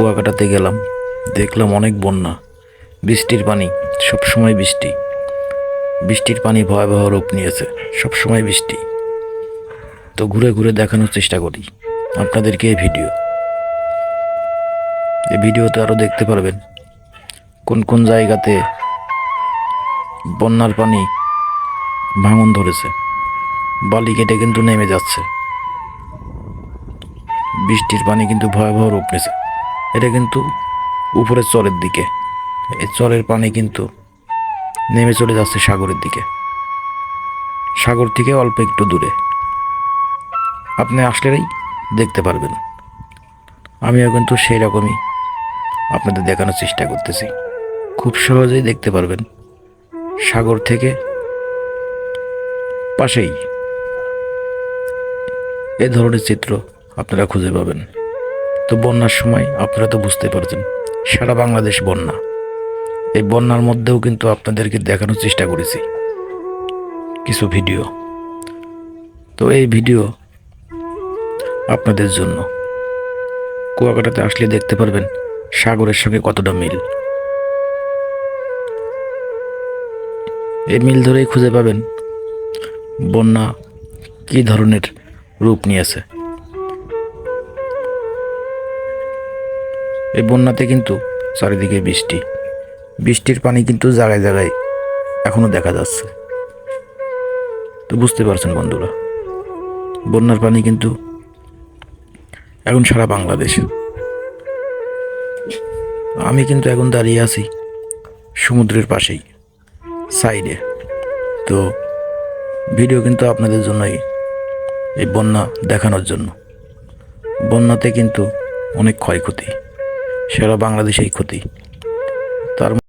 কুয়াকাটাতে গেলাম, দেখলাম অনেক বন্যা, বৃষ্টির পানি, সবসময় বৃষ্টি। বৃষ্টির পানি ভয়াবহ রূপ নিয়েছে, সবসময় বৃষ্টি। তো ঘুরে ঘুরে দেখানোর চেষ্টা করি আপনাদেরকে এই ভিডিওতে আরও দেখতে পারবেন কোন কোন জায়গাতে বন্যার পানি ভাঙন ধরেছে, বালি কেটে কিন্তু নেমে যাচ্ছে। বৃষ্টির পানি কিন্তু ভয়াবহ রূপ নিয়েছে। এটা কিন্তু উপরের চরের দিকে, এই চরের পানি কিন্তু নেমে চলে যাচ্ছে সাগরের দিকে, সাগর থেকে অল্প একটু দূরে। আপনি আসলেই দেখতে পারবেন। আমিও কিন্তু সেই রকমই আপনাদের দেখানোর চেষ্টা করতেছি। খুব সহজেই দেখতে পারবেন, সাগর থেকে পাশেই এ ধরনের চিত্র আপনারা খুঁজে পাবেন। তো বন্যার সময় আপনারা তো বুঝতে পারছেন, সারা বাংলাদেশ বন্যা। এই বন্যার মধ্যেও কিন্তু আপনাদেরকে দেখানোর চেষ্টা করেছি কিছু ভিডিও। তো এই ভিডিও আপনাদের জন্য। কুয়াকাটাতে আসলে দেখতে পারবেন সাগরের সঙ্গে কতটা মিল। এই মিল ধরেই খুঁজে পাবেন বন্যা কী ধরনের রূপ নিয়েছে। এই বন্যাতে কিন্তু চারিদিকে বৃষ্টি, বৃষ্টির পানি কিন্তু জায়গায় জায়গায় এখনো দেখা যাচ্ছে। তো বুঝতে পারছেন বন্ধুরা, বন্যার পানি কিন্তু এখন সারা বাংলাদেশ। আমি কিন্তু এখন দাঁড়িয়ে আছি সমুদ্রের পাশেই, সাইডে। তো ভিডিও কিন্তু আপনাদের জন্যই, এই বন্যা দেখানোর জন্য। বন্যাতে কিন্তু অনেক ক্ষয়ক্ষতি, সারা বাংলাদেশেই ক্ষতি। তার